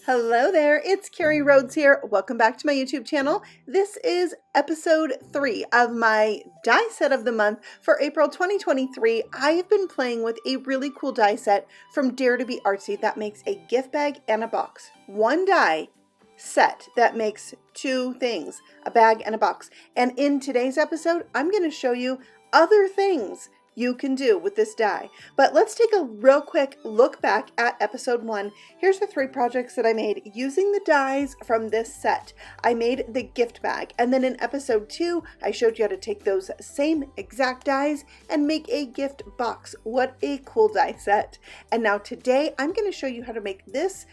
Hello there, it's Carrie Rhodes here. Welcome back to my YouTube channel. This is episode 3 of my die set of the month for April 2023. I have been playing with a really cool die set from Dare to Be Artsy that makes a gift bag and a box. One die set that makes two things, a bag and a box. And in today's episode, I'm going to show you other things you can do with this die. But let's take a real quick look back at episode 1. Here's the 3 projects that I made using the dies from this set. I made the gift bag, and then in episode 2, I showed you how to take those same exact dies and make a gift box. What a cool die set. And now today, I'm going to show you how to make this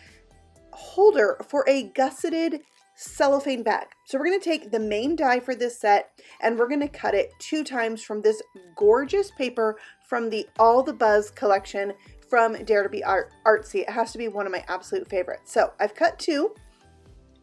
holder for a gusseted cellophane bag. So we're going to take the main die for this set and we're going to cut it 2 times from this gorgeous paper from the All the Buzz collection from Dare to Be Artsy. It has to be one of my absolute favorites. So I've cut 2.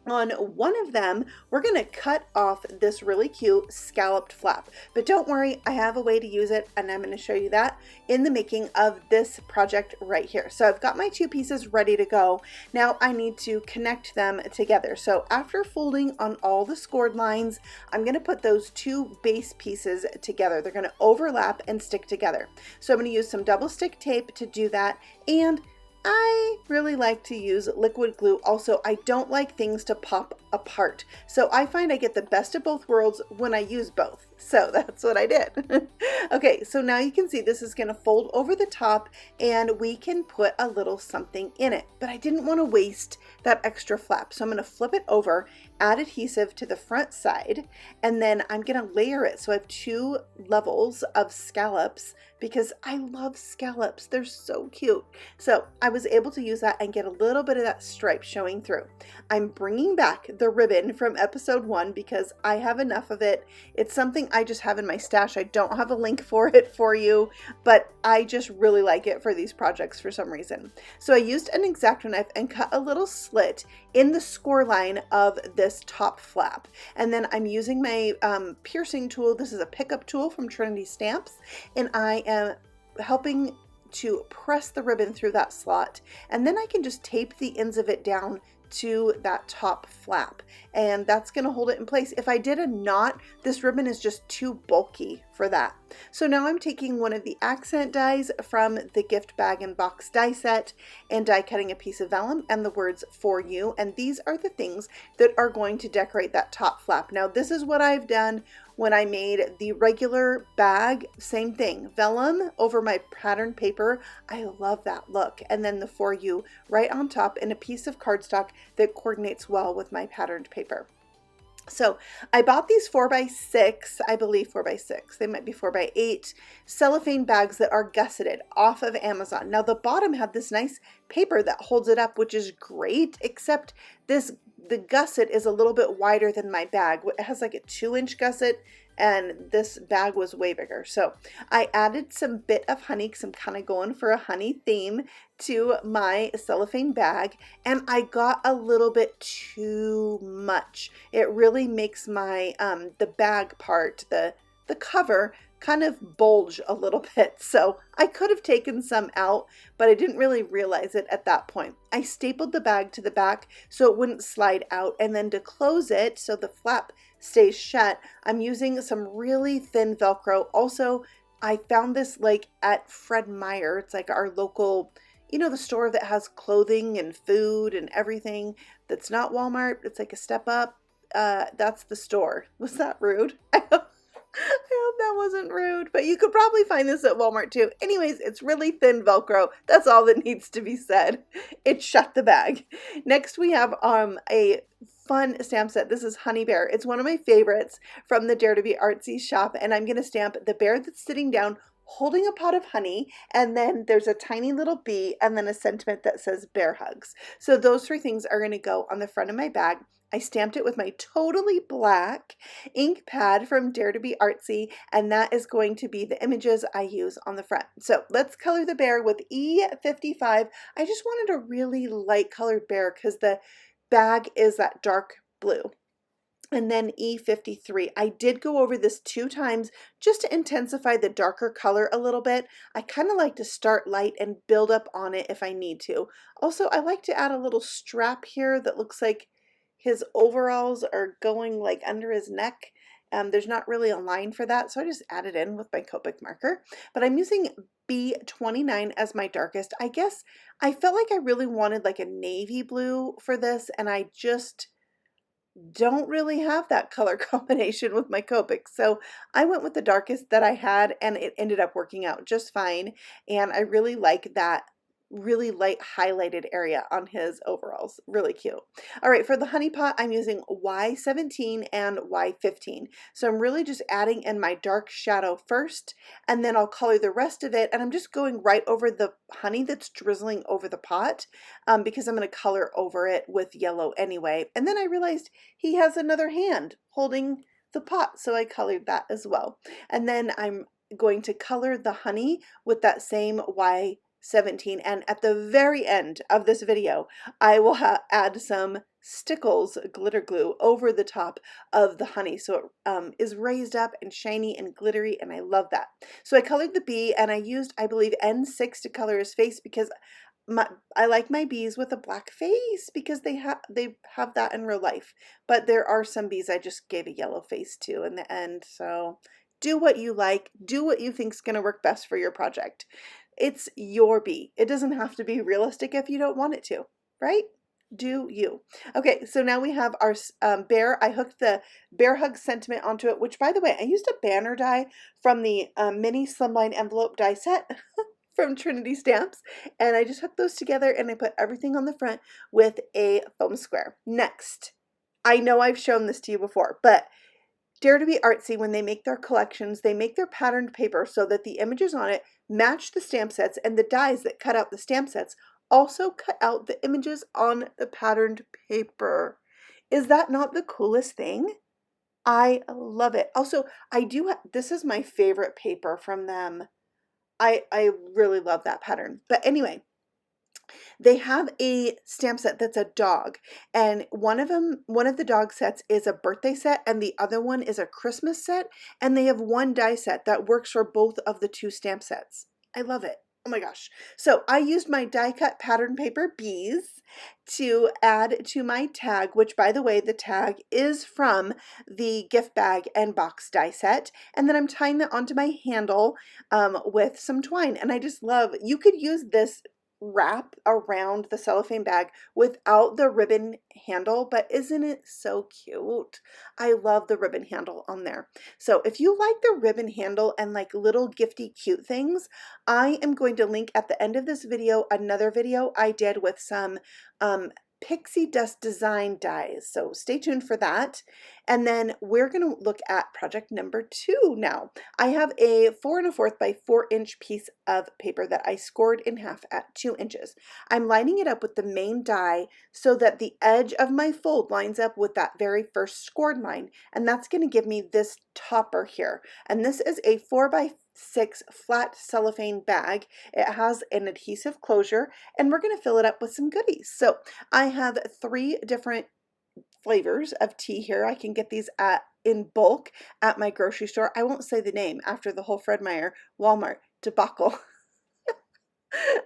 On one of them, we're going to cut off this really cute scalloped flap. But don't worry, I have a way to use it, and I'm going to show you that in the making of this project right here. So I've got my 2 pieces ready to go. Now I need to connect them together. So after folding on all the scored lines, I'm going to put those 2 base pieces together. They're going to overlap and stick together. So I'm going to use some double stick tape to do that, and I really like to use liquid glue. Also, I don't like things to pop apart. So I find I get the best of both worlds when I use both. So that's what I did. Okay, so now you can see this is going to fold over the top and we can put a little something in it. But I didn't want to waste that extra flap. So I'm going to flip it over, add adhesive to the front side, and then I'm going to layer it. So I have 2 levels of scallops because I love scallops. They're so cute. So I was able to use that and get a little bit of that stripe showing through. I'm bringing back the ribbon from episode 1 because I have enough of it. It's something I just have in my stash. I don't have a link for it for you, but I just really like it for these projects for some reason. So I used an X-Acto knife and cut a little slit in the score line of this top flap. And then I'm using my piercing tool. This is a pickup tool from Trinity Stamps, and I am helping to press the ribbon through that slot. And then I can just tape the ends of it down to that top flap, and that's going to hold it in place. If I did a knot, this ribbon is just too bulky for that. So now I'm taking one of the accent dies from the gift bag and box die set and die cutting a piece of vellum and the words "for you," and these are the things that are going to decorate that top flap. Now this is what I've done when I made the regular bag. Same thing, vellum over my patterned paper. I love that look. And then the "for you" right on top in a piece of cardstock that coordinates well with my patterned paper. So I bought these 4x6, I believe 4x6, they might be 4x8 cellophane bags that are gusseted off of Amazon. Now the bottom had this nice paper that holds it up, which is great, except the gusset is a little bit wider than my bag. It has like a 2-inch gusset, and this bag was way bigger. So I added some bit of honey because I'm kind of going for a honey theme to my cellophane bag, and I got a little bit too much. It really makes my the bag part, the cover, kind of bulge a little bit. So I could have taken some out, but I didn't really realize it at that point. I stapled the bag to the back so it wouldn't slide out, and then to close it so the flap stays shut, I'm using some really thin Velcro. Also, I found this like at Fred Meyer. It's like our local, you know, the store that has clothing and food and everything that's not Walmart. It's like a step up. That's the store. Was that rude? I hope that wasn't rude, but you could probably find this at Walmart too. Anyways, it's really thin Velcro. That's all that needs to be said. It shut the bag. Next, we have a fun stamp set. This is Honey Bear. It's one of my favorites from the Dare to Be Artsy shop, and I'm going to stamp the bear that's sitting down holding a pot of honey, and then there's a tiny little bee, and then a sentiment that says bear hugs. So those 3 things are going to go on the front of my bag. I stamped it with my totally black ink pad from Dare to Be Artsy, and that is going to be the images I use on the front. So let's color the bear with E55. I just wanted a really light colored bear because the bag is that dark blue. and then E53. I did go over this 2 times just to intensify the darker color a little bit. I kind of like to start light and build up on it if I need to. Also, I like to add a little strap here that looks like his overalls are going like under his neck. There's not really a line for that, so I just add it in with my Copic marker. But I'm using B29 as my darkest. I guess I felt like I really wanted like a navy blue for this, and I just don't really have that color combination with my Copic. So I went with the darkest that I had, and it ended up working out just fine. And I really like that really light highlighted area on his overalls. Really cute. All right, for the honey pot, I'm using Y17 and Y15. So I'm really just adding in my dark shadow first, and then I'll color the rest of it. And I'm just going right over the honey that's drizzling over the pot, because I'm going to color over it with yellow anyway. And then I realized he has another hand holding the pot, so I colored that as well. And then I'm going to color the honey with that same Y17, and at the very end of this video I will add some Stickles glitter glue over the top of the honey, so it is raised up and shiny and glittery, and I love that. So I colored the bee, and I used, I believe, N6 to color his face, because I like my bees with a black face, because they have that in real life. But there are some bees I just gave a yellow face to in the end. So do what you like, do what you think's going to work best for your project. It's your bee. It doesn't have to be realistic if you don't want it to, right? Do you. Okay, so now we have our bear. I hooked the bear hug sentiment onto it, which, by the way, I used a banner die from the mini Slimline envelope die set from Trinity Stamps, and I just hooked those together, and I put everything on the front with a foam square. Next, I know I've shown this to you before, but Dare to be Artsy, when they make their collections, they make their patterned paper so that the images on it match the stamp sets, and the dies that cut out the stamp sets also cut out the images on the patterned paper. Is that not the coolest thing? I love it. Also, this is my favorite paper from them. I really love that pattern. But anyway, they have a stamp set that's a dog, and one of the dog sets is a birthday set, and the other one is a Christmas set, and they have one die set that works for both of the 2 stamp sets. I love it. Oh my gosh. So I used my die cut pattern paper bees to add to my tag, which, by the way, the tag is from the gift bag and box die set. And then I'm tying that onto my handle with some twine. And I just love, you could use this wrap around the cellophane bag without the ribbon handle, but isn't it so cute? I love the ribbon handle on there. So if you like the ribbon handle and like little gifty cute things, I am going to link at the end of this video another video I did with some pixie dust design dies, so stay tuned for that. And then we're going to look at project number 2 now. I have a 4 1/4 by 4 inch piece of paper that I scored in half at 2 inches. I'm lining it up with the main die so that the edge of my fold lines up with that very first scored line, and that's going to give me this topper here. And this is a 4 by 6 flat cellophane bag. It has an adhesive closure, and we're going to fill it up with some goodies. So I have 3 different flavors of tea here. I can get these in bulk at my grocery store. I won't say the name after the whole Fred Meyer Walmart debacle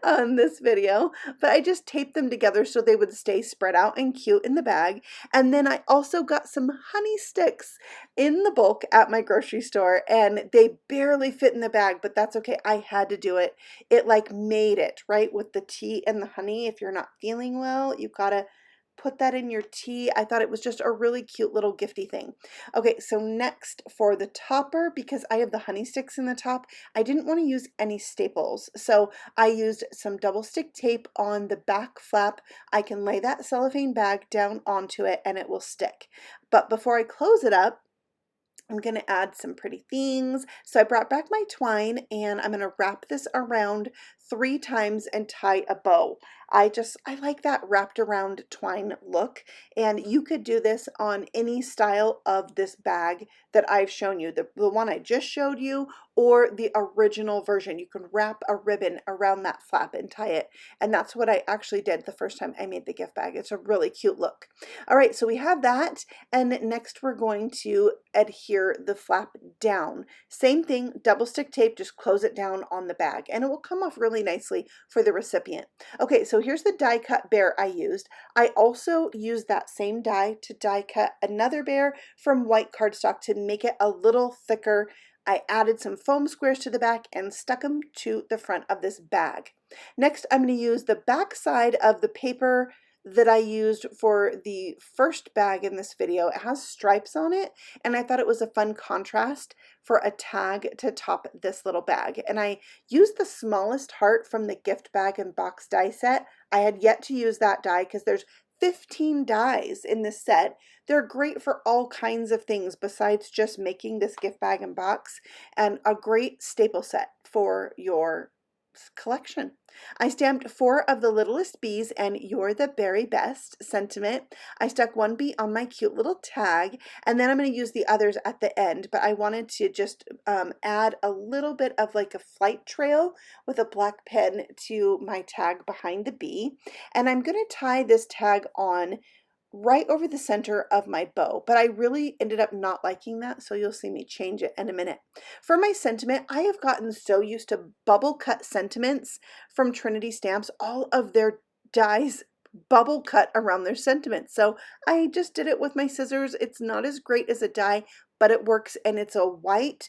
on this video, but I just taped them together so they would stay spread out and cute in the bag. And then I also got some honey sticks in the bulk at my grocery store, and they barely fit in the bag, but that's okay. I had to do it. It like made it, right, with the tea and the honey. If you're not feeling well, you gotta put that in your tea. I thought it was just a really cute little gifty thing. Okay, so next for the topper, because I have the honey sticks in the top, I didn't want to use any staples. So I used some double stick tape on the back flap. I can lay that cellophane bag down onto it and it will stick. But before I close it up, I'm going to add some pretty things. So I brought back my twine, and I'm going to wrap this around 3 times and tie a bow. I like that wrapped around twine look, and you could do this on any style of this bag that I've shown you. The one I just showed you or the original version. You can wrap a ribbon around that flap and tie it. And that's what I actually did the first time I made the gift bag. It's a really cute look. All right, so we have that. And next we're going to adhere the flap down. Same thing, double stick tape, just close it down on the bag and it will come off really nicely for the recipient. Okay, so here's the die cut bear I used. I also used that same die to die cut another bear from white cardstock to make it a little thicker. I added some foam squares to the back and stuck them to the front of this bag. Next, I'm going to use the back side of the paper that I used for the first bag in this video. It has stripes on it, and I thought it was a fun contrast for a tag to top this little bag. And I used the smallest heart from the gift bag and box die set. I had yet to use that die because there's 15 dies in this set. They're great for all kinds of things besides just making this gift bag and box, and a great staple set for your collection. I stamped 4 of the littlest bees and "You're the Very Best" sentiment. I stuck 1 bee on my cute little tag, and then I'm going to use the others at the end, but I wanted to just add a little bit of like a flight trail with a black pen to my tag behind the bee. And I'm going to tie this tag on right over the center of my bow, but I really ended up not liking that, so you'll see me change it in a minute. For my sentiment, I have gotten so used to bubble cut sentiments from Trinity Stamps. All of their dies bubble cut around their sentiments, so I just did it with my scissors. It's not as great as a die, but it works, and it's a white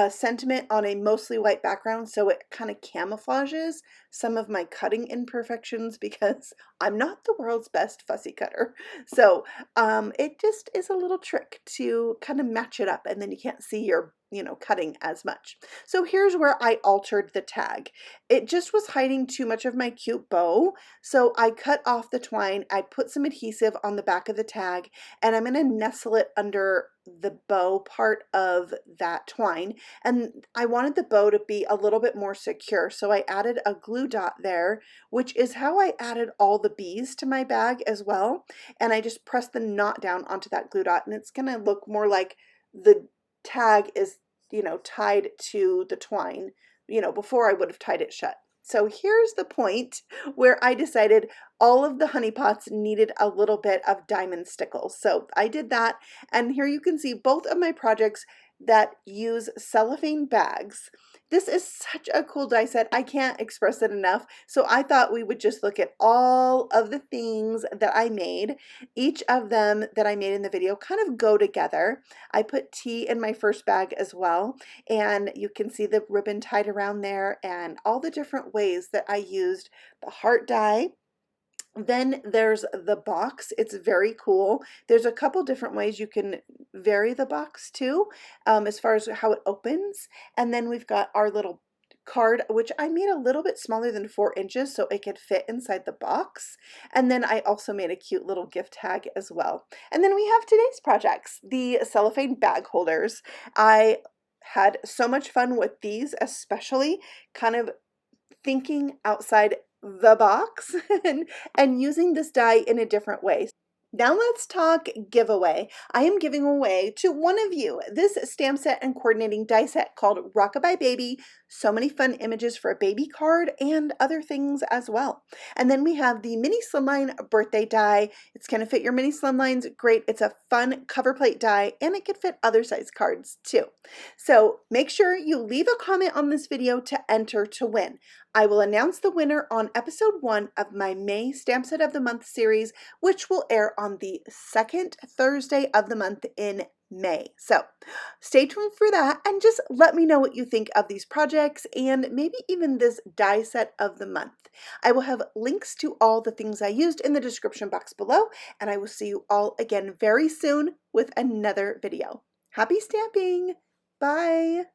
sentiment on a mostly white background, so it kind of camouflages some of my cutting imperfections because I'm not the world's best fussy cutter. So it just is a little trick to kind of match it up, and then you can't see your cutting as much. So here's where I altered the tag. It just was hiding too much of my cute bow, so I cut off the twine. I put some adhesive on the back of the tag, and I'm going to nestle it under the bow part of that twine. And I wanted the bow to be a little bit more secure, so I added a glue dot there, which is how I added all the bees to my bag as well. And I just pressed the knot down onto that glue dot, and it's going to look more like the tag is, tied to the twine, before I would have tied it shut. So here's the point where I decided all of the honey pots needed a little bit of diamond stickles. So I did that, and here you can see both of my projects that use cellophane bags. This is such a cool die set. I can't express it enough. So I thought we would just look at all of the things that I made. Each of them that I made in the video kind of go together. I put tea in my first bag as well, and you can see the ribbon tied around there and all the different ways that I used the heart die. Then there's the box. It's very cool. There's a couple different ways you can vary the box too, as far as how it opens. And then we've got our little card, which I made a little bit smaller than 4 inches so it could fit inside the box. And then I also made a cute little gift tag as well. And then we have today's projects, the cellophane bag holders. I had so much fun with these, especially kind of thinking outside the box and using this die in a different way. Now let's talk giveaway. I am giving away to one of you this stamp set and coordinating die set called Rockabye Baby. So many fun images for a baby card and other things as well. And then we have the mini slimline birthday die. It's going to fit your mini slimlines. Great. It's a fun cover plate die, and it could fit other size cards too. So make sure you leave a comment on this video to enter to win. I will announce the winner on episode 1 of my May Stamp Set of the Month series, which will air on the second Thursday of the month in May. So stay tuned for that, and just let me know what you think of these projects and maybe even this die set of the month. I will have links to all the things I used in the description box below, and I will see you all again very soon with another video. Happy stamping! Bye!